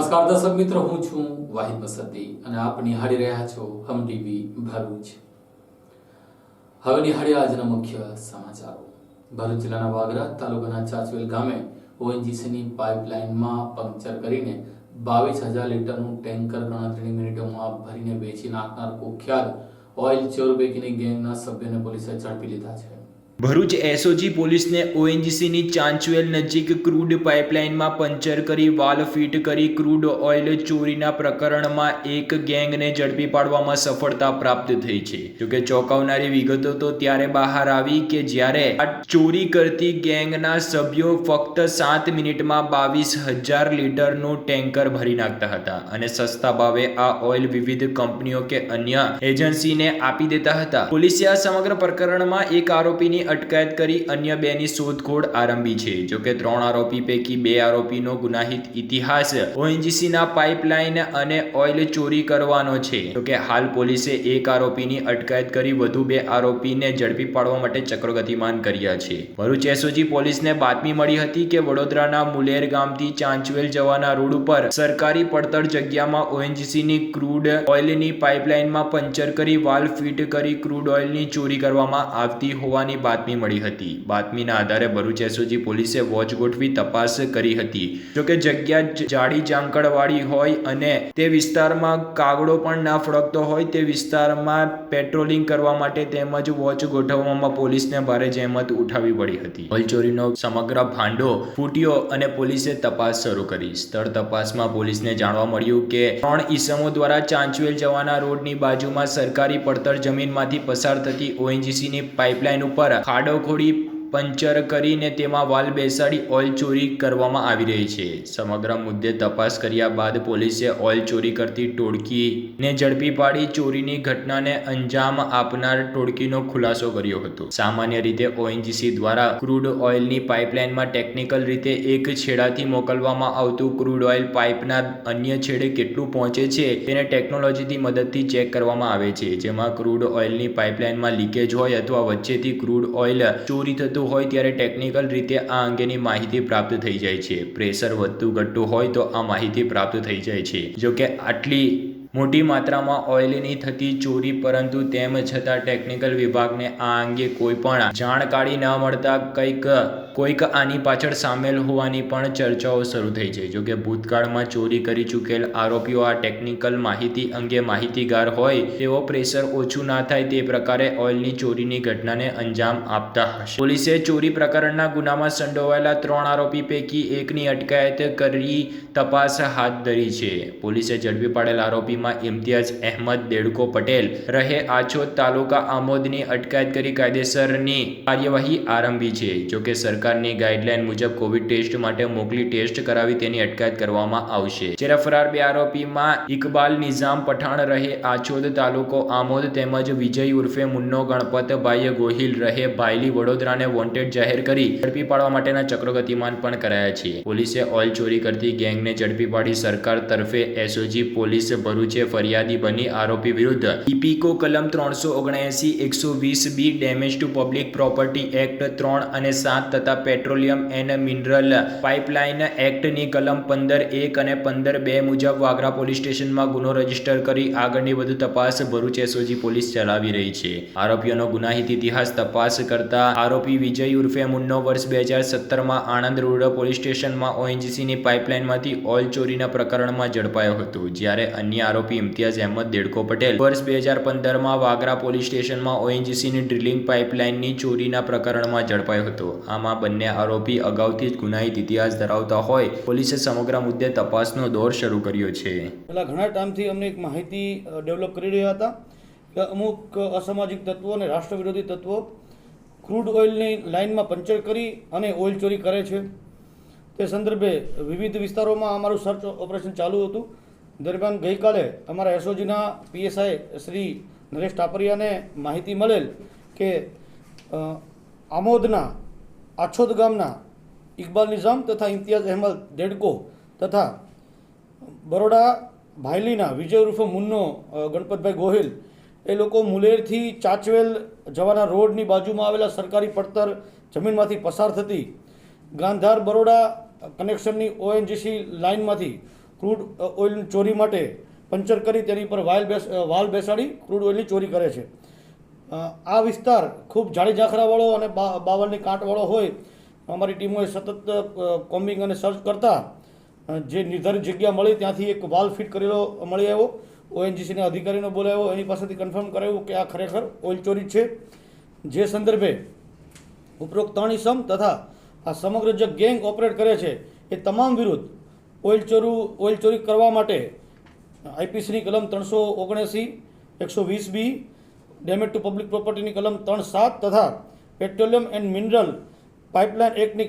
નમસ્કાર દર્શક મિત્રો, હું છું વાહિદ મસદ્દી અને આપ નિહાળી રહ્યા છો હમ ટીવી ભરૂચ। હવે નિહાળીએ આજના મુખ્ય સમાચારો। ભરૂચ જિલ્લાના વાગરા તાલુકાના ચાચવેલ ગામે ઓએનજીસીની પાઇપલાઇનમાં પંક્ચર કરીને 22,000 લીટરનું ટેન્કર ગણતરીની મિનિટોમાં ભરીને વેચી નાખનાર કુખ્યાત ઓઇલ ચોર પૈકીની ગેંગના સભ્યોને પોલીસે ઝડપી લીધા છે। ભરૂચ એસઓજી પોલીસને ઓએનજીસીની ચાંચવેલ નજીક ક્રૂડ પાઇપલાઇનમાં પંચર કરી વાલ ફિટ કરી ક્રૂડ ઓઇલ ચોરીના પ્રકરણમાં એક ગેંગને ઝડપી પાડવામાં સફળતા પ્રાપ્ત થઈ છે। જોકે ચોંકાવનારી વિગતો તો ત્યારે બહાર આવી કે જ્યારે આ ચોરી કરતી ગેંગના સભ્યો ફક્ત 7 મિનિટમાં 22,000 લીટરનું ટેન્કર ભરી નાખતા હતા અને સસ્તા ભાવે આ ઓઇલ વિવિધ કંપનીઓ કે અન્ય એજન્સીને આપી દેતા હતા। પોલીસે આ સમગ્ર પ્રકરણમાં એક આરોપીની અટકાયત કરી અન્ય 2ની શોધખોળ આરંભી છે। જોકે 3 આરોપી પૈકી 2 આરોપીનો ગુનાહિત ઇતિહાસ ઓએનજીસીના પાઇપલાઇન અને ઓઇલ ચોરી કરવાનો છે। જોકે હાલ પોલીસે એક આરોપીની અટકાયત કરી વધુ 2 આરોપીને ઝડપી પાડવા માટે ચક્રો ગતિમાન કર્યા છે। ભરૂચ એસઓજી પોલીસને બાતમી મળી હતી કે વડોદરાના મુલેર ગામથી ચાંચવેલ જવાના રોડ ઉપર સરકારી પડતર જગ્યામાં ઓએનજીસીની ક્રૂડ ઓઇલની પાઇપલાઇનમાં પંચર કરી વાલ ફિટ કરી ક્રૂડ ઓઇલની ચોરી કરવામાં આવતી હોવાની બાતમી મળી હતી। બાતમીના આધારે ભરૂચ એસઓજી પોલીસે વોચ ગોઠવી તપાસ કરી હતી। જોકે જગ્યા જાડી જાંકડવાળી હોય અને તે વિસ્તારમાં કાગડો પણ ના ફળકતો હોય તે વિસ્તારમાં પેટ્રોલિંગ કરવા માટે તેમજ વોચ ગોઠવવામાં પોલીસને ભારે જહેમત ઉઠાવવી પડી હતી। ઓઇલ ચોરીનો સમગ્ર ભાંડો ફૂટ્યો અને પોલીસે તપાસ શરૂ કરી। સ્થળ તપાસમાં પોલીસને જાણવા મળ્યું કે 3 ઈસમો દ્વારા ચાંચવેલ જવાના રોડની બાજુમાં સરકારી પડતર જમીનમાંથી પસાર થતી ઓએનજીસીની પાઇપલાઇન ઉપર ખાડો ખોડી પંચર કરીને તેમાં વાલ બેસાડી ઓઇલ ચોરી કરવામાં આવી રહી છે। સમગ્ર મુદ્દે તપાસ કર્યા બાદ પોલીસે ઓઇલ ચોરી કરતી ટોળકીને ઝડપી પાડી ચોરીની ઘટનાને અંજામ આપનાર ટોળકીનો ખુલાસો કર્યો હતો। સામાન્ય રીતે ઓએનજીસી દ્વારા ક્રૂડ ઓઇલની પાઇપલાઇનમાં ટેકનિકલ રીતે એક છેડાથી મોકલવામાં આવતું ક્રૂડ ઓઇલ પાઇપના અન્ય છેડે કેટલું પહોંચે છે તેને ટેકનોલોજીની મદદથી ચેક કરવામાં આવે છે, જેમાં ક્રૂડ ઓઇલની પાઇપલાઇનમાં લીકેજ હોય અથવા વચ્ચેથી ક્રૂડ ઓઇલ ચોરી થતું હોય ત્યારે ટેકનિકલ રીતે આ અંગેની માહિતી પ્રાપ્ત થઈ જાય છે। પ્રેશર વધતું ઘટતું હોય તો આ માહિતી પ્રાપ્ત થઈ જાય છે। જોકે આટલી મોટી માત્રામાં ઓઇલની થતી ચોરી, પરંતુ તેમ છતાં ટેકનિકલ વિભાગને આ અંગે કોઈ પણ જાણકારી ન મળતા કોઈક આની પાછળ સામેલ હોવાની પણ ચર્ચાઓ શરૂ થઈ છે। જોકે ભૂતકાળમાં ચોરી કરી ચૂકેલ આરોપીઓ આ ટેકનિકલ માહિતી અંગે માહિતીગાર હોય તેવો પ્રેશર ઓછું ના થાય તે પ્રકારે ઓઇલની ચોરીની ઘટનાને અંજામ આપતા હશે। પોલીસે ચોરી પ્રકરણના ગુનામાં સંડોવાયેલા 3 આરોપી પૈકી એકની અટકાયત કરી તપાસ હાથ ધરી છે। પોલીસે ઝડપી પાડેલ આરોપી ઇમ્તિયાઝ અહેમદ દેડકો પટેલ રહે આછોદ તાલુકા આમોદની અટકાયત કરી કાયદેસરની કાર્યવાહી આરંભી છે। જોકે સરકારની ગાઈડલાઈન મુજબ કોવિડ ટેસ્ટ માટે મોકલી ટેસ્ટ કરાવી તેની અટકાયત કરવામાં આવશે। જ્યારે ફરાર 2 આરોપીમાં ઇકબાલ નિઝામ પઠાણ રહે આછોદ તાલુકો આમોદ તેમજ વિજય ઉર્ફે મુન્નો ગણપતભાઈ ગોહિલ રહે ભાયલી વડોદરાને વોન્ટેડ જાહેર કરી ઝડપી પાડવા માટેના ચક્રો ગતિમાન પણ કરાયા છે। પોલીસે ઓઇલ ચોરી કરતી ગેંગને ઝડપી પાડી સરકાર તરફે એસઓજી પોલીસ ભરૂચ ફરિયાદી બની આરોપી વિરુદ્ધ ઇપીકો કલમ 379 120B damage two public property act 3 અને 7 તથા પેટ્રોલિયમ એન્ડ મિનરલ પાઇપલાઇન એક્ટની કલમ 15(1) અને 15(2) મુજબ વાગરા પોલીસ સ્ટેશનમાં ગુનો રજીસ્ટર કરી આગળની વધુ તપાસ ભરૂચ એસઓજી પોલીસ ચલાવી રહી છે। આરોપીઓનો ગુનાહિત ઇતિહાસ તપાસ કરતા આરોપી વિજય ઉર્ફે મુન્નો વર્ષ 2017માં આણંદ રૂરલ પોલીસ સ્ટેશનમાં ઓએનજીસીની પાઇપલાઇનમાંથી ઓઇલ ચોરીના પ્રકરણમાં ઝડપાયો હતો, જ્યારે અન્ય આરોપી ઇમ્તિયાઝ અહેમદ દેડકો પટેલ વર્ષ 2015માં વાગરા પોલીસ સ્ટેશનમાં ઓએનજીસીની ડ્રિલિંગ પાઇપલાઇનની ચોરીના પ્રકરણમાં ઝડપાયો હતો। આમાં બંને આરોપી અગાઉથી જ ગુનાહિત ઇતિહાસ ધરાવતા હોય પોલીસે સમગ્ર મુદ્દે તપાસનો દોર શરૂ કર્યો છે। પહેલા ઘણા ટાઈમથી અમને એક માહિતી ડેવલપ કરી રહ્યા હતા કે અમુક અસામાજિક તત્વો અને રાષ્ટ્ર વિરોધી તત્વો ક્રૂડ ઓઇલની લાઇનમાં પંચર કરી અને ઓઇલ ચોરી કરે છે। તે સંદર્ભે વિવિધ વિસ્તારોમાં અમારું સર્ચ ઓપરેશન ચાલુ હતું। દરમિયાન ગઈકાલે અમારા એસઓજીના પીએસઆઈ શ્રી નરેશ ટાપરિયાને માહિતી મળેલ કે આમોદના આછોદ ગામના ઇકબાલ નિઝામ તથા ઇમ્તિયાઝ અહેમદ દેડકો તથા બરોડા ભાયલીના વિજય ઉર્ફે મુન્નો ગણપતભાઈ ગોહિલ એ લોકો મુલેરથી ચાચવેલ જવાના રોડની બાજુમાં આવેલા સરકારી પડતર જમીનમાંથી પસાર થતી ગાંધાર બરોડા કનેક્શનની ઓએનજીસી લાઇનમાંથી ક્રૂડ ઓઇલની ચોરી માટે પંચર કરી તેની પર વાલ બેસાડી ક્રૂડ ઓઇલની ચોરી કરે છે. આ વિસ્તાર ખૂબ જાડી ઝાંખરાવાળો અને બાવળની કાંટવાળો હોય. અમારી ટીમોએ સતત કોમ્બિંગ અને સર્ચ કરતાં જે નિર્ધારિત જગ્યા મળી ત્યાંથી એક વાલ ફિટ કરેલો મળી આવ્યો. ઓએનજીસીના અધિકારીનો બોલાવ્યો, એની પાસેથી કન્ફર્મ કરાવ્યું કે આ ખરેખર ઓઇલ ચોરી છે. જે સંદર્ભે ઉપરોક્ત 3 ઇસમ તથા આ સમગ્ર જે ગેંગ ઓપરેટ કરે છે એ તમામ વિરુદ્ધ ઓઇલ ચોરી કરવા માટે આઈપીસીની કલમ 379, 120B, ડેમેજ ટુ પબ્લિક પ્રોપર્ટીની કલમ 3(7) તથા પેટ્રોલિયમ એન્ડ મિનરલ પાઇપલાઇન એક્ટની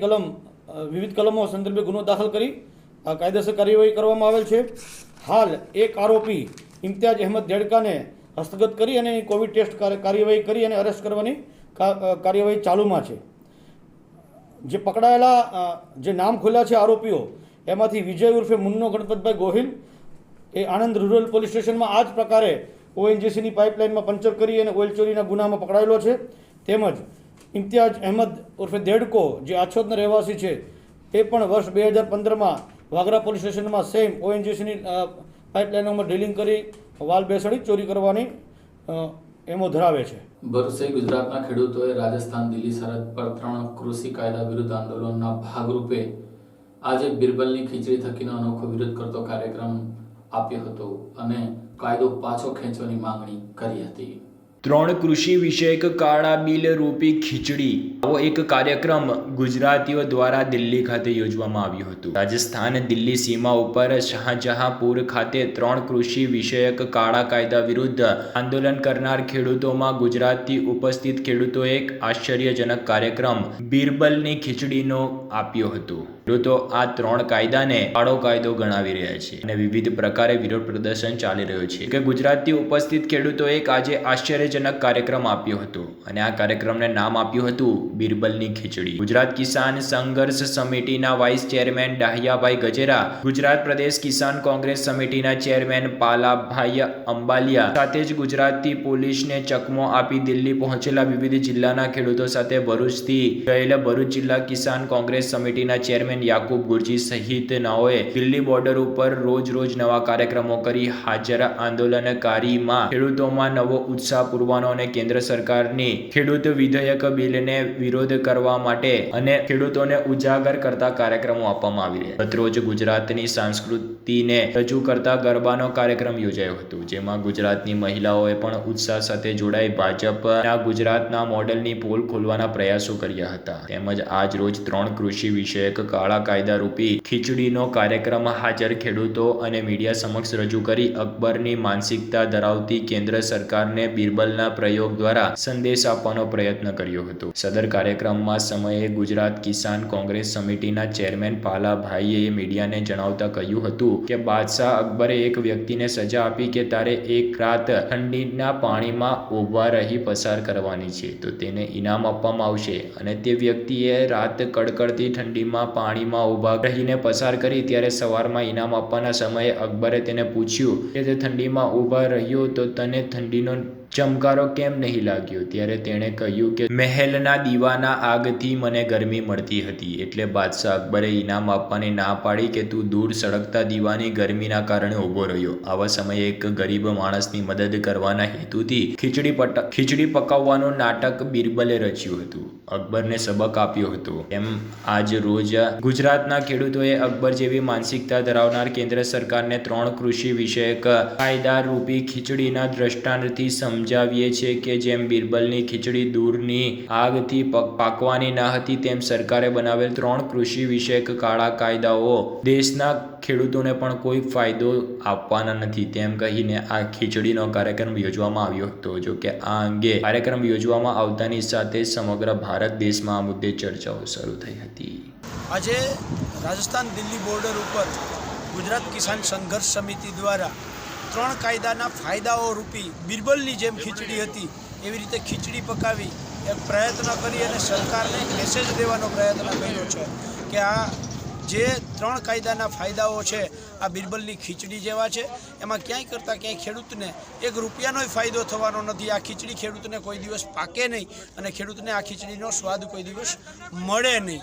વિવિધ કલમો સંદર્ભે ગુનો દાખલ કરી આ કાયદેસર કાર્યવાહી કરવામાં આવેલ છે. હાલ એક આરોપી ઇમ્તિયાજ અહેમદ દેડકાને હસ્તગત કરી અને એની કોવિડ ટેસ્ટ કાર્યવાહી કરી અને અરેસ્ટ કરવાની કાર્યવાહી ચાલુમાં છે. જે પકડાયેલા જે નામ ખોલ્યા છે આરોપીઓ, એમાંથી વિજય ઉર્ફે મુન્નો ગણપતભાઈ ગોહિલ એ આણંદ રૂરલ પોલીસ સ્ટેશનમાં આ જ પ્રકારે ઓએનજીસીની પાઇપલાઇનમાં પંચર કરી અને ઓઇલ ચોરીના ગુનામાં પકડાયેલો છે. તેમજ ઇમ્તિયાજ અહેમદ ઉર્ફે દેડકો જે આછોદના રહેવાસી છે એ પણ વર્ષ 2015માં વાગરા પોલીસ સ્ટેશનમાં સેમ ઓએનજીસીની પાઇપલાઇનોમાં ડ્રિલિંગ કરી વાલ બેસાડી ચોરી કરવાની એમો ધરાવે છે. ભરૂચ સહિત ગુજરાતના ખેડૂતોએ રાજસ્થાન દિલ્હી સરહદ પર 3 કૃષિ કાયદા વિરુદ્ધ આંદોલનના ભાગરૂપે આજે બિરબલની ખીચડી થકીનો અનોખો વિરોધ કરતો કાર્યક્રમ આપ્યો હતો અને કાયદો પાછો ખેંચવાની માંગણી કરી હતી. 3 કૃષિ વિષયક કાળા બિલ રૂપી ખીચડી આવો એક કાર્યક્રમ ગુજરાતીઓ દ્વારા દિલ્હી ખાતે યોજવામાં આવ્યો હતો. રાજસ્થાન દિલ્હી સીમા ઉપર શાહજહાંપુર ખાતે 3 કૃષિ વિષયક કાળા કાયદા વિરુદ્ધ આંદોલન કરનાર ખેડૂતોમાં ગુજરાતથી ઉપસ્થિત ખેડૂતોએ એક આશ્ચર્યજનક કાર્યક્રમ બિરબલની ખીચડીનો આપ્યો હતો. ખેડૂતો આ 3 કાયદાને કાળો કાયદો ગણાવી રહ્યા છે અને વિવિધ પ્રકારે વિરોધ પ્રદર્શન ચાલી રહ્યો છે કે ગુજરાતથી ઉપસ્થિત ખેડૂતોએ આજે આશ્ચર્યજનક કાર્યક્રમ આપ્યો હતો અને આ કાર્યક્રમને નામ આપ્યું હતું બિરબલની ખીચડી. ગુજરાત કિસાન સંઘર્ષ સમિતિના વાઇસ ચેરમેન ડાહ્યાભાઈ ગજેરા, ગુજરાત પ્રદેશ કિસાન કોંગ્રેસ સમિતિના ચેરમેન પાલાભાઈ અંબાલિયા સાથે જ ગુજરાતથી પોલીસને ચકમો આપી દિલ્હી પહોંચેલા વિવિધ જિલ્લાના ખેડૂતો સાથે ભરૂચથી ગયેલા ભરૂચ જિલ્લા કિસાન કોંગ્રેસ સમિતિના ચેરમેન યાકુબ ગુરજી સહિત નાઓએ દિલ્હી બોર્ડર ઉપર રોજ નવા કાર્યક્રમો કરી હાજર આંદોલનકારીમાં ખેડૂતોમાં નવો ઉત્સાહ પૂરવાનો અને કેન્દ્ર સરકારની ખેડૂત વિધેયક બિલને વિરોધ કરવા માટે અને ખેડૂતોને ઉજાગર કરતા કાર્યક્રમો આપવામાં આવી રહ્યા. ગતરોજ ગુજરાતની સંસ્કૃતિને રજૂ કરતા ગરબાનો કાર્યક્રમ યોજાયો હતો, જેમાં ગુજરાતની મહિલાઓએ પણ ઉત્સાહ સાથે જોડાઈ ભાજપના ગુજરાતના મોડલની પોલ ખોલવાના પ્રયાસો કર્યા હતા. તેમજ આજ રોજ 3 કૃષિ વિષયક કાળા કાયદા રૂપી ખીચડીનો કાર્યક્રમ હાજર ખેડૂતો અને મીડિયા સમક્ષ રજૂ કરી અકબરની માનસિકતા ધરાવતી કેન્દ્ર સરકારને બિરબલના પ્રયોગ દ્વારા સંદેશ આપવાનો પ્રયત્ન કર્યો હતો. સદર કાર્યક્રમમાં સમયે ગુજરાત કિસાન કોંગ્રેસ સમિતિના ચેરમેન પાલાભાઈએ મીડિયાને જણાવતા કહ્યું હતું કે બાદશાહ અકબરે એક વ્યક્તિને સજા આપી કે તારે એક રાત ઠંડીના પાણીમાં ઊભા રહી પસાર કરવાની છે તો તેને ઇનામ આપવામાં આવશે અને તે વ્યક્તિએ રાત કડકડતી ઠંડીમાં પાણીમાં ઊભા રહીને પસાર કરી ત્યારે સવારમાં ઇનામ આપવાના સમયે અકબરે તેને પૂછ્યું કે તે ઠંડીમાં ઊભા રહ્યો તો તને ઠંડીનો ચમકારો કેમ નહીં લાગ્યો? ત્યારે તેણે કહ્યું કે મહેલના દીવાના આગથી મને ગરમી મળતી હતી. એટલે બાદશાહ અકબરે ઇનામ આપવાની ના પાડી કે તું દૂર સળગતા દીવાની ગરમીના કારણે ઊભો રહ્યો. આવા સમયે એક ગરીબ માણસની મદદ કરવાના હેતુથી ખીચડી પકાવવાનું નાટક બિરબલે રચ્યું હતું, અકબરને સબક આપ્યો હતો. એમ આજ રોજ ગુજરાતના ખેડૂતોએ અકબર જેવી માનસિકતા ધરાવનાર કેન્દ્ર સરકારને 3 કૃષિ વિષયક કાયદા રૂપી ખીચડીના દ્રષ્ટાંતથી સમજાવીએ છે કે જેમ બિરબલની ખીચડી દૂરની આગથી પાકવાની ન હતી તેમ સરકારે બનાવેલ 3 કૃષિ વિષયક કાળા કાયદાઓ દેશના ખેડૂતોને પણ કોઈ ફાયદો આપવાના નથી તેમ કહીને આ ખીચડીનો કાર્યક્રમ યોજવામાં આવ્યો હતો. જો કે આ અંગે કાર્યક્રમ યોજવામાં આવતાની સાથે સમગ્ર ભારત દેશમાં આ મુદ્દે ચર્ચાઓ શરૂ થઈ હતી. આજે રાજસ્થાન દિલ્હી બોર્ડર ઉપર ગુજરાત કિસાન સંઘર્ષ સમિતિ દ્વારા 3 કાયદાના ફાયદાઓ રૂપી બિરબલની જેમ ખીચડી હતી એવી રીતે ખીચડી પકાવી એક પ્રયત્ન કરી અને સરકારને એક મેસેજ દેવાનો પ્રયત્ન કર્યો છે કે આ જે 3 કાયદાના ફાયદાઓ છે આ બિરબલની ખીચડી જેવા છે. એમાં ક્યાંય કરતાં ક્યાંય ખેડૂતને ₹1 નો ફાયદો થવાનો નથી. આ ખીચડી ખેડૂતને કોઈ દિવસ પાકે નહીં અને ખેડૂતને આ ખીચડીનો સ્વાદ કોઈ દિવસ મળે નહીં.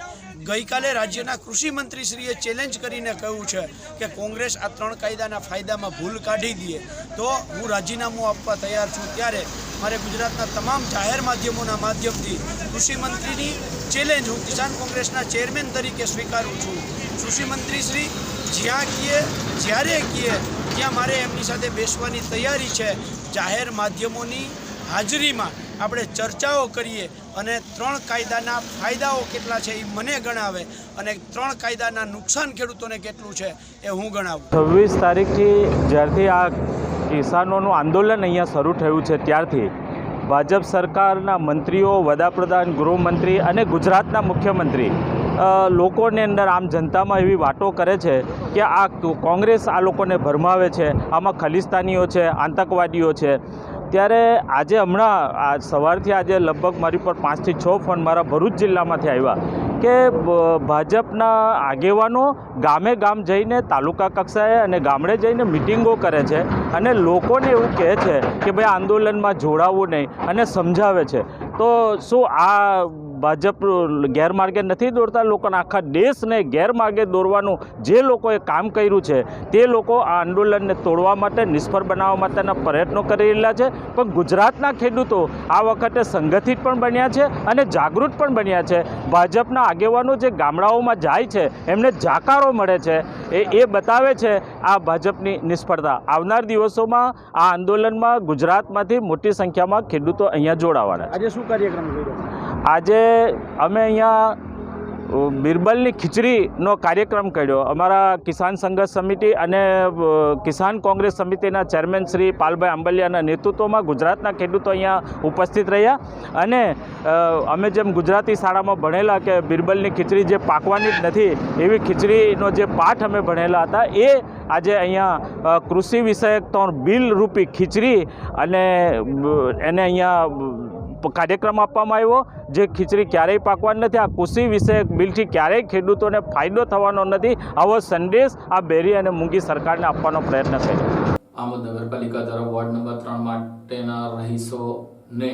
ગઈકાલે રાજ્યના કૃષિ મંત્રીશ્રીએ ચેલેન્જ કરીને કહ્યું છે કે કોંગ્રેસ આ 3 કાયદાના ફાયદામાં ભૂલ કાઢી દે તો હું રાજીનામું આપવા તૈયાર છું. ત્યારે મારે ગુજરાતના તમામ જાહેર માધ્યમોના માધ્યમથી કૃષિ મંત્રીની ચેલેન્જ હું કિસાન કોંગ્રેસના ચેરમેન તરીકે સ્વીકારું છું. કૃષિ મંત્રીશ્રી જ્યાં કહે જ્યારે કહે ત્યાં મારે એમની સાથે બેસવાની તૈયારી છે. જાહેર માધ્યમોની હાજરીમાં આપણે ચર્ચાઓ કરીએ અને 3 કાયદાના ફાયદાઓ કેટલા છે એ મને ગણાવે અને 3 કાયદાના નુકસાન ખેડૂતોને કેટલું છે એ હું ગણાવું. 26 તારીખથી જ્યારથી આ કિસાનોનું આંદોલન અહીંયા શરૂ થયું છે ત્યારથી ભાજપ સરકારના મંત્રીઓ, વડાપ્રધાન, ગૃહમંત્રી અને ગુજરાતના મુખ્યમંત્રી લોકોની અંદર આમ જનતામાં એવી વાતો કરે છે કે આ કોંગ્રેસ આ લોકોને ભરમાવે છે, આમાં ખલિસ્તાનીઓ છે, આતંકવાદીઓ છે. ત્યારે આજે હમણાં આ સવારથી આજે લગભગ મારી પર 5 થી 6 ફોન મારા ભરૂચ જિલ્લામાંથી આવ્યા કે ભાજપના આગેવાનો ગામે ગામ જઈને તાલુકા કક્ષાએ અને ગામડે જઈને મિટિંગો કરે છે અને લોકોને એવું કહે છે કે ભાઈ આંદોલનમાં જોડાવવું નહીં અને સમજાવે છે. તો શું આ ભાજપ ગેરમાર્ગે નથી દોરતા? લોકોને આખા દેશને ગેરમાર્ગે દોરવાનું જે લોકોએ કામ કર્યું છે તે લોકો આ આંદોલનને તોડવા માટે, નિષ્ફળ બનાવવા માટેના પ્રયત્નો કરી રહેલા છે. પણ ગુજરાતના ખેડૂતો આ વખતે સંગઠિત પણ બન્યા છે અને જાગૃત પણ બન્યા છે. ભાજપના આગેવાનો જે ગામડાઓમાં જાય છે એમને જાકારો મળે છે એ બતાવે છે આ ભાજપની નિષ્ફળતા. આવનાર દિવસોમાં આ આંદોલનમાં ગુજરાતમાંથી મોટી સંખ્યામાં ખેડૂતો અહીંયા જોડાવાના. આજે શું કાર્યક્રમ કર્યો? આજે અમે અહીંયા બિરબલની ખીચડીનો કાર્યક્રમ કર્યો. અમારા કિસાન સંઘર્ષ સમિતિ અને કિસાન કોંગ્રેસ સમિતિના ચેરમેન શ્રી પાલભાઈ આંબલિયાના નેતૃત્વમાં ગુજરાતના ખેડૂતો અહીંયા ઉપસ્થિત રહ્યા અને અમે જેમ ગુજરાતી શાળામાં ભણેલા કે બિરબલની ખીચડી જે પાકવાની જ નથી એવી ખીચડીનો જે પાઠ અમે ભણેલા હતા એ આજે અહીંયા કૃષિ વિષયક 3 બિલ રૂપી ખીચડી અને એને અહીંયા કાર્યક્રમ આપવામાં આવ્યો. જે ખીચડી ક્યારેય પાકવાની નથી. આ કૃષિ વિષયક બિલથી ક્યારેય ખેડૂતોને ફાયદો થવાનો નથી. આવો સંદેશ આ બેરી અને મૂંગી સરકારને આપવાનો પ્રયત્ન કર્યો. આમોદ નગરપાલિકા દ્વારા વોર્ડ નંબર 3 માટેના રહીશોને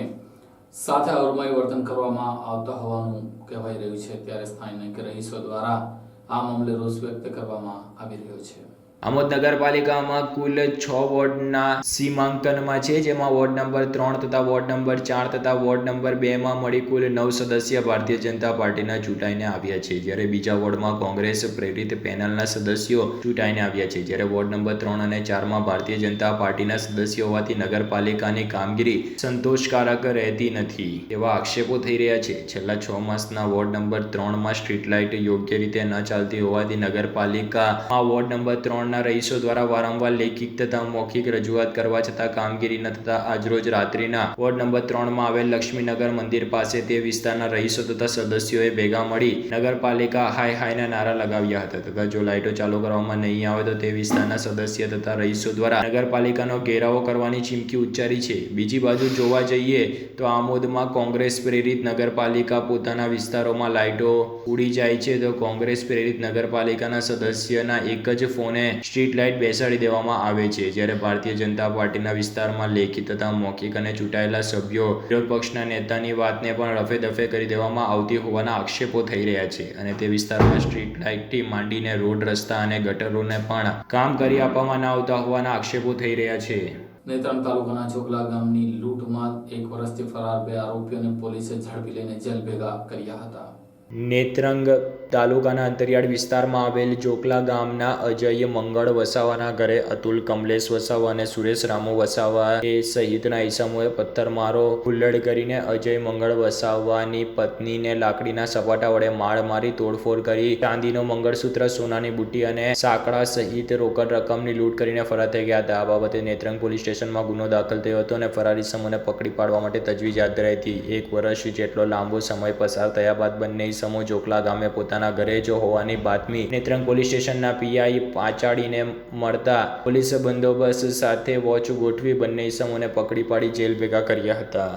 સાથે અવરમાયું વર્તન કરવામાં આવતા હોવાનું કહેવાઈ રહ્યું છે. ત્યારે સ્થાનિક રહીશો દ્વારા આ મામલે રોષ વ્યક્ત કરવામાં આવી રહ્યો છે. આમોદ નગરપાલિકામાં કુલ 6 વોર્ડના સીમાંકનમાં છે, જેમાં વોર્ડ નંબર 3 તથા વોર્ડ નંબર 4 તથા વોર્ડ નંબર 2માં મળી કુલ 9 સદસ્ય ભારતીય જનતા પાર્ટીના ચૂંટાઈને આવ્યા છે. જ્યારે બીજા વોર્ડમાં કોંગ્રેસ પ્રેરિત પેનલના સદસ્યો ચૂંટાઈને આવ્યા છે. જ્યારે વોર્ડ નંબર 3 અને 4માં ભારતીય જનતા પાર્ટીના સદસ્યો હોવાથી નગરપાલિકાની કામગીરી સંતોષકારક રહેતી નથી એવા આક્ષેપો થઈ રહ્યા છે. છેલ્લા 6 માસના વોર્ડ નંબર 3માં સ્ટ્રીટ લાઇટ યોગ્ય રીતે ન ચાલતી હોવાથી નગરપાલિકામાં વોર્ડ નંબર 3 રહીશો દ્વારા વારંવાર લેખિત તથા મૌખિક રજૂઆત કરવા છતાં કામગીરી ન થતા આજરોજ રાત્રિના વોર્ડ નંબર 3માં આવેલ લક્ષ્મીનગર મંદિર પાસે તે વિસ્તારના રહીશો તથા સદસ્યોએ ભેગા મળી નગરપાલિકા હાય હાયના નારા લગાવ્યા હતા તથા જો લાઇટો ચાલુ કરવામાં નહીં આવે તો તે વિસ્તારના સદસ્ય તથા રહીશો દ્વારા નગરપાલિકાનો ઘેરાવો કરવાની ચીમકી ઉચ્ચારી છે. બીજી બાજુ જોવા જઈએ તો આમોદમાં કોંગ્રેસ પ્રેરિત નગરપાલિકા પોતાના વિસ્તારોમાં લાઇટો ઉડી જાય છે તો કોંગ્રેસ પ્રેરિત નગરપાલિકાના સદસ્યના એક જ ફોને સ્ટ્રીટ લાઇટ બેસાડી દેવામાં આવે છે. જ્યારે ભારતીય જનતા પાર્ટીના વિસ્તારમાં લેખિત તથા મૌખિક અને ચૂંટાયેલા સભ્યો વિરોધ પક્ષના નેતાની વાતને પણ રફે દફે કરી દેવામાં આવતી હોવાના આક્ષેપો થઈ રહ્યા છે અને તે વિસ્તારમાં સ્ટ્રીટ લાઇટથી માંડીને રોડ, રસ્તા અને ગટરોને પણ કામ કરી આપવામાં ન આવતા હોવાના આક્ષેપો થઈ રહ્યા છે. નેત્રંગ તાલુકાના ચોકલા ગામની લૂંટમાં 1 વર્ષથી ફરાર 2 આરોપીઓને પોલીસે ઝડપી લઈને જેલ ભેગા કર્યા હતા. નેત્રંગ તાલુકાના અંતરિયાળ વિસ્તારમાં આવેલ ચોકલા ગામના અજય મંગળ વસાવાના ઘરે અતુલ કમલેશ વસાવા અને સુરેશ રામુ વસાવા સહિતના ઈસમોએ પથ્થરમારો હુલ્લડ કરીને અજય મંગળ વસાવાની પત્નીને લાકડીના સપાટા વડે માર મારી તોડફોડ કરી ચાંદીનો મંગળસૂત્ર, સોનાની બુટ્ટી અને સાંકડા સહિત રોકડ રકમની લૂંટ કરીને ફરાર થઈ ગયા હતા. આ બાબતે નેત્રંગ પોલીસ સ્ટેશનમાં ગુનો દાખલ થયો હતો અને ફરાર ઈસમોને પકડી પાડવા માટે તજવીજ હાથ ધરાઈ હતી. 1 વર્ષ જેટલો લાંબો સમય પસાર થયા બાદ બંને ઈસમો ચોકલા ગામે પોતાના ઘરે જ હોવાની બાતમી નેત્રંગ પોલીસ સ્ટેશનના પીઆઈ પાંચાળીને મળતા પોલીસે બંદોબસ્ત સાથે વોચ ગોઠવી બંને ઈસમોને પકડી પાડી જેલ ભેગા કર્યા હતા.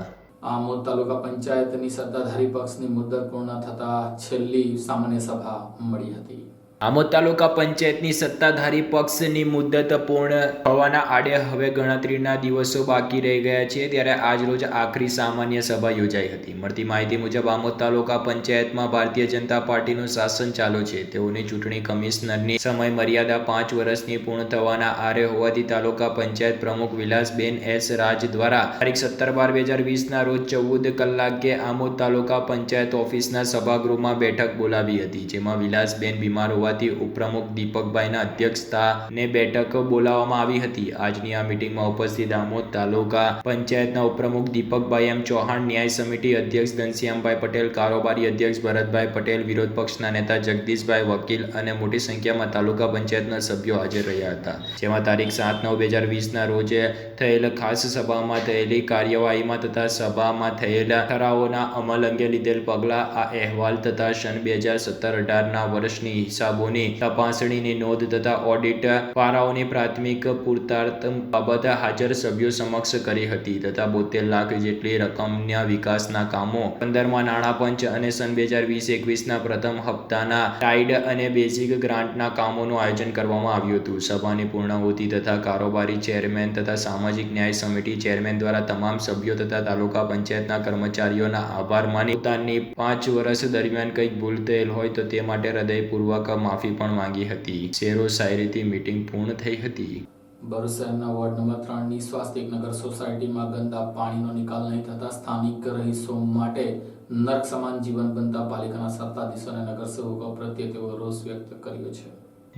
આમોદ તાલુકા પંચાયતની સત્તાધારી પક્ષની મુદ્દત પૂર્ણ થતા છેલ્લી સામાન્ય સભા મળી હતી. આમોદ તાલુકા પંચાયતની સત્તાધારી પક્ષની મુદત પૂર્ણ થવાના આડે હવે ગણતરીના દિવસો બાકી રહી ગયા છે, ત્યારે આજરોજ આખરી સામાન્ય સભા યોજાઈ હતી. મળતી માહિતી મુજબ આમોદ તાલુકા પંચાયતમાં ભારતીય જનતા પાર્ટીનું શાસન ચાલુ છે. તેઓની ચૂંટણી કમિશનરની સમય મર્યાદા 5 વર્ષની પૂર્ણ થવાના આરે હોવાથી તાલુકા પંચાયત પ્રમુખ વિલાસબેન એસ રાજ દ્વારા તારીખ 17/12/2020ના રોજ 14 કલાકે આમોદ તાલુકા પંચાયત ઓફિસના સભાગૃહમાં બેઠક બોલાવી હતી, જેમાં વિલાસબેન બીમાર ઉપપ્રમુખ દીપકભાઈના અધ્યક્ષસ્થાને બેઠક બોલાવવામાં આવી હતી. આજની આ મીટિંગમાં ઉપસ્થિત આમોદ તાલુકા પંચાયતના ઉપપ્રમુખ દીપકભાઈ એમ ચૌહાણ, ન્યાય સમિતિ અધ્યક્ષ ઘનશ્યામભાઈ પટેલ, કારોબારી અધ્યક્ષ ભરતભાઈ પટેલ, વિરોધ પક્ષના નેતા જગદીશભાઈ વકીલ અને મોટી સંખ્યામાં તાલુકા પંચાયતના સભ્યો હાજર રહ્યા હતા. જેમાં તારીખ 7/9/2020ના રોજ થયેલ ખાસ સભામાં થયેલી કાર્યવાહીમાં તથા સભામાં થયેલા ઠરાવોના અમલ અંગે લીધેલ પગલાં, આ અહેવાલ તથા સન 2017-18ના વર્ષની હિસાબોની તપાસણીની નોંધ તથા ઓડિટ પારાઓની પ્રાથમિક પૂરતાર્થ બાબત હાજર સભ્યો સમક્ષ કરી હતી તથા 72 લાખ જેટલી રકમના વિકાસના કામો, 15મા નાણાં પંચ અને સન 2020-21ના પ્રથમ હપ્તાના ટાઇડ અને બેઝિક ગ્રાન્ટના કામોનું આયોજન કરવામાં આવ્યું હતું. સભાની પૂર્ણાહુતિ તથા કારોબારી ચેરમેન તથા સામાજિક ન્યાય સમિતિ ચેરમેન દ્વારા તમામ સભ્યો તથા તાલુકા પંચાયતના કર્મચારીઓના આભાર માની પોતાની 5 વર્ષ દરમિયાન કંઈક ભૂલ થયેલ હોય તો તે માટે હૃદયપૂર્વક માફી પણ માંગી હતી. શેરો શાયરીથી મીટિંગ પૂર્ણ થઈ હતી. ભરૂચ શહેરના વોર્ડ નંબર 3ની સ્વાસ્તિક નગર સોસાયટીમાં ગંદા પાણીનો નિકાલ નહીં થતા સ્થાનિક રહીશો માટે નર્ક સમાન જીવન બનતા પાલિકાના સત્તાધીશો અને નગરસેવકો પ્રત્યે તેઓ રોષ વ્યક્ત કર્યો છે.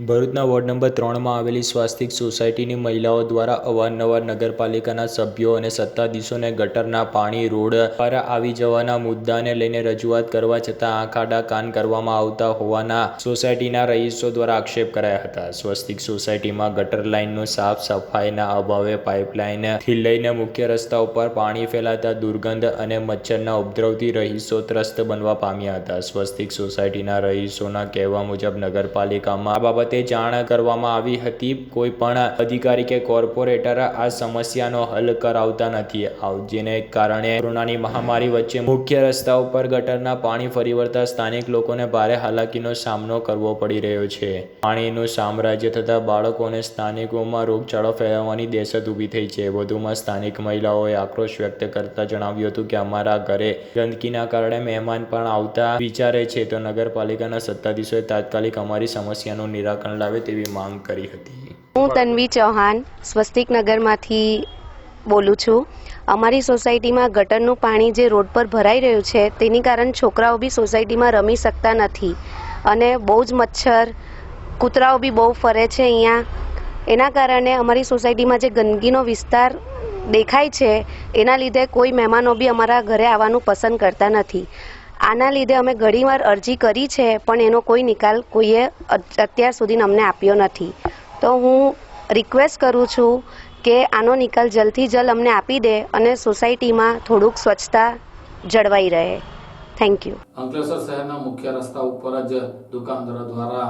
ભરૂચના વોર્ડ નંબર 3માં આવેલી સ્વાસ્તિક સોસાયટીની મહિલાઓ દ્વારા અવારનવાર નગરપાલિકાના સભ્યો અને સત્તાધીશોને ગટરના પાણી રોડ પર આવી જવાના મુદ્દાને લઈને રજૂઆત કરવા છતાં આંખ આડા કાન કરવામાં આવતા હોવાના સોસાયટીના રહીશો દ્વારા આક્ષેપ કરાયા હતા. સ્વાસ્તિક સોસાયટીમાં ગટર લાઇનનું સાફ સફાઈના અભાવે પાઇપલાઇનથી લઈને મુખ્ય રસ્તા ઉપર પાણી ફેલાતા દુર્ગંધ અને મચ્છરના ઉપદ્રવથી રહીશો ત્રસ્ત બનવા પામ્યા હતા. સ્વાસ્તિક સોસાયટીના રહીશોના કહેવા મુજબ નગરપાલિકામાં આ બાબતે જાણ કરવામાં આવી હતી. કોઈ પણ અધિકારી કે કોર્પોરેટર આ સમસ્યાનો હલ કરાવતા નથી, જેને કારણે કોરોનાની મહામારી વચ્ચે મુખ્ય રસ્તા ઉપર ગટરના પાણી ફરી વળતા સ્થાનિક લોકોને ભારે હાલાકીનો સામનો કરવો પડી રહ્યો છે. પાણીનું સામ્રાજ્ય થતા બાળકોને સ્થાનિકોમાં રોગચાળો ફેલાવવાની દહેશત ઊભી થઈ છે. વધુમાં સ્થાનિક મહિલાઓએ આક્રોશ વ્યક્ત કરતા જણાવ્યું હતું કે અમારા ઘરે ગંદકીના કારણે મહેમાન પણ આવતા વિચારે છે, તો નગરપાલિકાના સત્તાધીશોએ તાત્કાલિક અમારી સમસ્યાનું નિરાકરણ લાવે તેવી માંગ કરી હતી. હું તન્વી ચૌહાણ સ્વસ્તિક નગરમાંથી બોલું છું. અમારી સોસાયટીમાં ગટરનું પાણી જે રોડ પર ભરાઈ રહ્યું છે તેની કારણે છોકરાઓ બી સોસાયટીમાં રમી શકતા નથી અને બહુ જ મચ્છર, કૂતરાઓ બી બહુ ફરે છે અહીંયા. એના કારણે અમારી સોસાયટીમાં જે ગંદકીનો વિસ્તાર દેખાય છે એના લીધે કોઈ મહેમાનો બી અમારા ઘરે આવવાનું પસંદ કરતા નથી. આના લીધે અમે ઘણીવાર અરજી કરી છે પણ એનો કોઈ નિકાલ કોઈએ અત્યાર સુધી અમને આપ્યો નથી. તો હું રિક્વેસ્ટ કરું છું કે આનો નિકાલ જલ્દથી જલ્દ અમને આપી દે અને સોસાયટીમાં થોડુંક સ્વચ્છતા જળવાઈ રહે. Thank you. અંકલેશ્વર શહેરના મુખ્ય રસ્તા ઉપર જ દુકાનદારો દ્વારા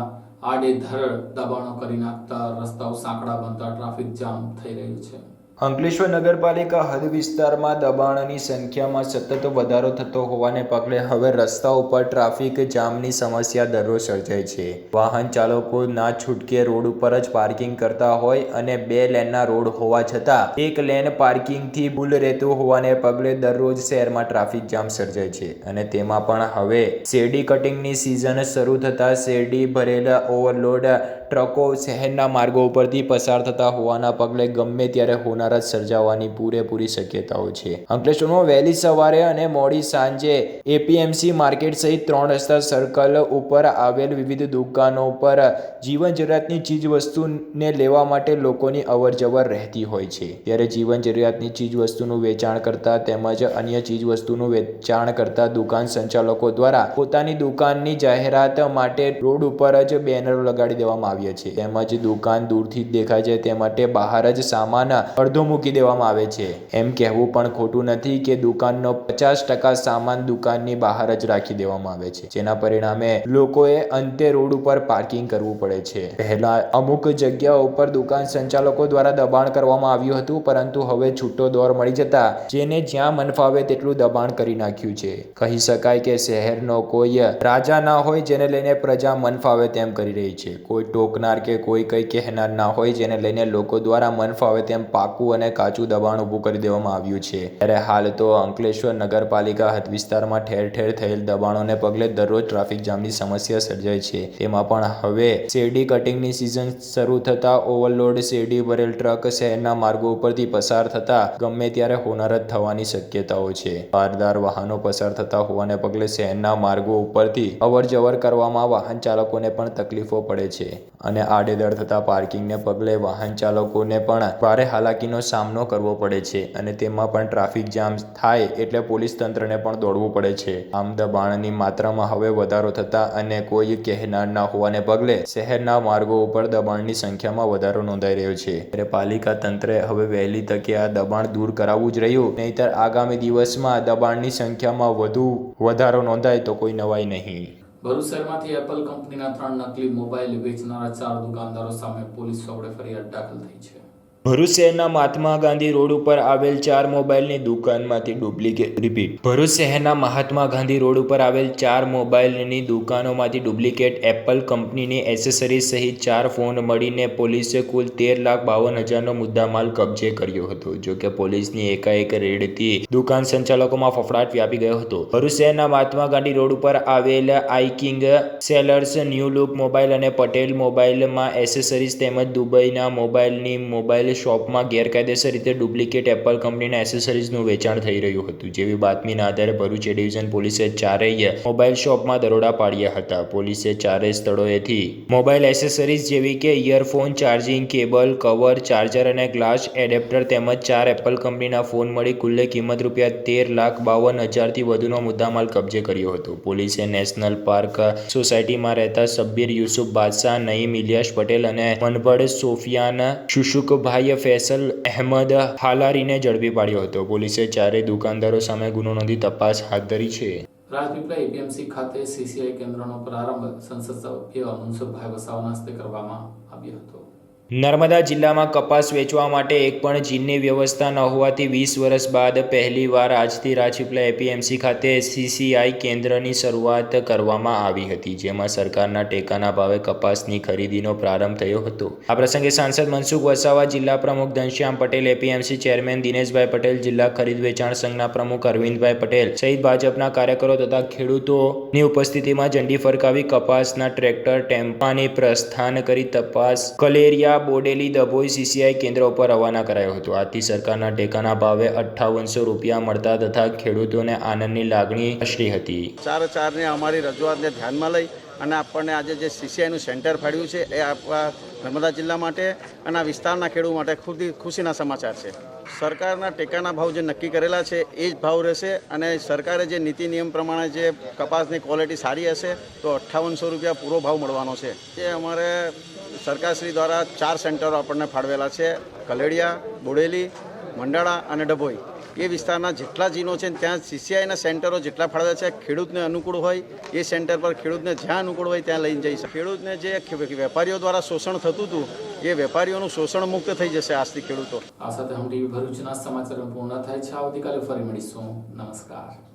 આડેધડ દબાણો કરી નાખતા રસ્તાઓ સાંકડા બનતા ટ્રાફિક જામ થઈ રહ્યું છે. અંકલેશ્વર નગરપાલિકા હદ વિસ્તારમાં દબાણોની સંખ્યામાં સતત વધારો થતો હોવાને પગલે હવે રસ્તા ઉપર ટ્રાફિક જામની સમસ્યા દરરોજ સર્જાય છે. વાહન ચાલકો ના છૂટકે રોડ ઉપર જ પાર્કિંગ કરતા હોય અને 2 લેનના રોડ હોવા છતાં 1 લેન પાર્કિંગથી ભૂલ રહેતું હોવાને પગલે દરરોજ શહેરમાં ટ્રાફિક જામ સર્જાય છે. અને તેમાં પણ હવે શેરડી કટિંગની સિઝન શરૂ થતાં શેરડી ભરેલા ઓવરલોડ ટ્રકો શહેરના માર્ગો ઉપરથી પસાર થતા હોવાના પગલે ગમે ત્યારે હોનારત સર્જાવાની પૂરેપૂરી શક્યતાઓ છે. અંકલેશ્વરમાં વહેલી સવારે અને મોડી સાંજે એપીએમસી માર્કેટ સહિત 3 રસ્તા સર્કલ ઉપર આવેલ વિવિધ દુકાનો પર જીવન જરૂરિયાતની ચીજ વસ્તુને લેવા માટે લોકોની અવરજવર રહેતી હોય છે. ત્યારે જીવન જરૂરિયાતની ચીજ વસ્તુનું વેચાણ કરતા તેમજ અન્ય ચીજ વસ્તુનું વેચાણ કરતા દુકાન સંચાલકો દ્વારા પોતાની દુકાનની જાહેરાત માટે રોડ ઉપર જ બેનરો લગાડી દેવામાં આવીએ છીએ, તેમજ દુકાન દૂરથી જ દેખાય છે તે માટે બહાર જ સામાન અડધો મૂકી દેવામાં આવે છે. એમ કહેવું પણ ખોટું નથી કે દુકાનનો 50% સામાન દુકાનની બહાર જ રાખી દેવામાં આવે છે, જેના પરિણામે લોકોએ અંતે રોડ ઉપર પાર્કિંગ કરવું પડે છે. પહેલા અમુક જગ્યાઓ ઉપર દુકાન સંચાલકો દ્વારા દબાણ કરવામાં આવ્યું હતું, પરંતુ હવે છૂટો દોર મળી જતા જેને જ્યાં મન ફાવે તેટલું દબાણ કરી નાખ્યું છે. કહી શકાય કે શહેરનો કોઈ રાજા ના હોય જેને લઈને પ્રજા મન ફાવે તેમ કરી રહી છે. કોઈ ટોકનાર કે કોઈ કંઈ કહેનાર ના હોય જેને લઈને લોકો દ્વારા મન ફાવે તેમ પાકું અને કાચું દબાણ ઊભું કરી દેવામાં આવ્યું છે. ત્યારે હાલ તો અંકલેશ્વર નગરપાલિકા હદ વિસ્તારમાં ઠેર ઠેર થયેલ દબાણોને પગલે દરરોજ ટ્રાફિક જામની સમસ્યા સર્જાય છે. તેમાં પણ હવે શેરડી કટિંગની સિઝન શરૂ થતા ઓવરલોડ શેરડી ભરેલ ટ્રક શહેરના માર્ગો ઉપરથી પસાર થતા ગમે ત્યારે હોનારત થવાની શક્યતાઓ છે. બારદાર વાહનો પસાર થતા હોવાને પગલે શહેરના માર્ગો ઉપરથી અવર જવર કરવામાં વાહન ચાલકોને પણ તકલીફો પડે છે અને આડેધડ થતા પાર્કિંગને પગલે વાહન ચાલકોને પણ ભારે હાલાકીનો સામનો કરવો પડે છે અને તેમાં પણ ટ્રાફિક જામ થાય એટલે પોલીસ તંત્રને પણ દોડવું પડે છે. આમ દબાણની માત્રામાં હવે વધારો થતા અને કોઈ કહેનાર ના હોવાને પગલે શહેરના માર્ગો ઉપર દબાણની સંખ્યામાં વધારો નોંધાઈ રહ્યો છે. ત્યારે પાલિકા તંત્રે હવે વહેલી તકે આ દબાણ દૂર કરાવવું જ રહ્યું, નહીંતર આગામી દિવસમાં દબાણની સંખ્યામાં વધુ વધારો નોંધાય તો કોઈ નવાઈ નહીં. ભરૂચ શહેરમાંથી એપલ કંપનીના 3 નકલી મોબાઈલ વેચનારા 4 દુકાનદારો સામે પોલીસ ચોપડે ફરિયાદ દાખલ થઈ છે. ભરૂચ શહેરના મહાત્મા ગાંધી રોડ ઉપર આવેલ 4 મોબાઈલની દુકાનમાંથી ભરૂચ શહેરના મહાત્મા ગાંધી રોડ ઉપર આવેલ 4 મોબાઈલની દુકાનોમાંથી ડુપ્લિકેટ એપલ કંપનીની એસેસરીઝ સહિત 4 ફોન મળીને પોલીસે કુલ 13,52,000નો મુદ્દામાલ કબજે કર્યો હતો. જોકે પોલીસની એકાએક રેડથી દુકાન સંચાલકોમાં ફફડાટ વ્યાપી ગયો હતો. ભરૂચ શહેરના મહાત્મા ગાંધી રોડ ઉપર આવેલ આઈકિંગ સેલર્સ, ન્યૂ લુક મોબાઈલ અને પટેલ મોબાઈલમાં એસેસરીઝ તેમજ દુબઈના મોબાઈલ શોપમાં ગેરકાયદેસર રીતે ડુપ્લિકેટ એપલ કંપનીના એસેસરીઝનું વેચાણ થઈ રહ્યું હતું. જેવી બાતમીના આધારે ભરૂચ એ ડિવિઝન પોલીસે 4 મોબાઈલ શોપમાં દરોડા પાડ્યા હતા. પોલીસે 4 સ્થળોએથી મોબાઈલ એસેસરીઝ જેવી કે earphone, charging cable, cover, charger અને ગ્લાસ એડેપ્ટર તેમજ 4 એપલ કંપનીના ફોન મળી કુલ્લે કિંમત ₹13,52,000થી વધુનો મુદ્દામાલ કબજે કર્યો હતો. પોલીસે નેશનલ પાર્ક સોસાયટીમાં રહેતા શબ્બીર યુસુફ બાદશાહ, નઈમ ઇલિયાસ પટેલ અને મનભડ સોફિયાન શુશુકભાઈ ફેસલ અહેમદ હાલારીને ઝડપી પાડ્યો હતો. પોલીસે 4 દુકાનદારો સામે ગુનો નોંધી તપાસ હાથ ધરી છે. રાજપીપળા એપીએમસી ખાતે સીસીઆઈ કેન્દ્રનો પ્રારંભ સંસદ સભ્ય મનસુખભાઈ વસાવાના હસ્તે કરવામાં આવ્યો હતો. નર્મદા જિલ્લામાં કપાસ વેચવા માટે એક પણ જીનની વ્યવસ્થા ન હોવાથી 20 વર્ષ બાદ પહેલીવાર આજથી રાજપીપળા એપીએમસી ખાતે સીસીઆઈ કેન્દ્રની શરૂઆત કરવામાં આવી હતી, જેમાં સરકારના ટેકાના ભાવે કપાસની ખરીદીનો પ્રારંભ થયો હતો. આ પ્રસંગે સાંસદ મનસુખ વસાવા, જિલ્લા પ્રમુખ ઘનશ્યામ પટેલ, એપીએમસી ચેરમેન દિનેશભાઈ પટેલ, જિલ્લા ખરીદ વેચાણ સંઘના પ્રમુખ અરવિંદભાઈ પટેલ સહિત ભાજપના કાર્યકરો તથા ખેડૂતોની ઉપસ્થિતિમાં ઝંડી ફરકાવી કપાસના ટ્રેક્ટર ટેમ્પાની પ્રસ્થાન કરી તપાસ કલેરિયા, બોડેલી, ડભોઈ સીસીઆઈ કેન્દ્ર ઉપર રવાના કરાયો હતો. આથી સરકારના ટેકાના ભાવે ₹5800 મળતા તથા ખેડૂતોને આનંદની લાગણી પ્રસરી હતી. 4/4 અમારી રજૂઆતને ધ્યાનમાં લઈ અને આપણને આજે જે સીસીઆઈનું સેન્ટર ફાળ્યું છે એ આપણા નર્મદા જિલ્લા માટે અને આ વિસ્તારના ખેડૂત માટે ખુશીના સમાચાર છે. સરકારના ટેકાના ભાવ જે નક્કી કરેલા છે એ જ ભાવ રહેશે અને સરકારે જે નીતિ નિયમ પ્રમાણે જે કપાસની ક્વોલિટી સારી હશે તો ₹5800 પૂરો ભાવ મળવાનો છે. જે અમારે સરકારશ્રી દ્વારા 4 સેન્ટરો આપણને ફાળવેલા છે: કલેડિયા, બોડેલી, મંડાળા અને ડભોઈ. એ વિસ્તારના જેટલા જીનો છે ત્યાં સીસીઆઈના સેન્ટરો જેટલા ફાળવ્યા છે, ખેડૂતને અનુકૂળ હોય એ સેન્ટર પર ખેડૂતને જ્યાં અનુકૂળ હોય ત્યાં લઈને જઈ શકે. ખેડૂતને જે વેપારીઓ દ્વારા શોષણ થતું હતું એ વેપારીઓનું શોષણ મુક્ત થઈ જશે આજથી ખેડૂતો. આ સાથે હમ ટીવી ભરૂચના સમાચાર પૂર્ણ થાય છે. આવતીકાલે ફરી મળીશું. નમસ્કાર.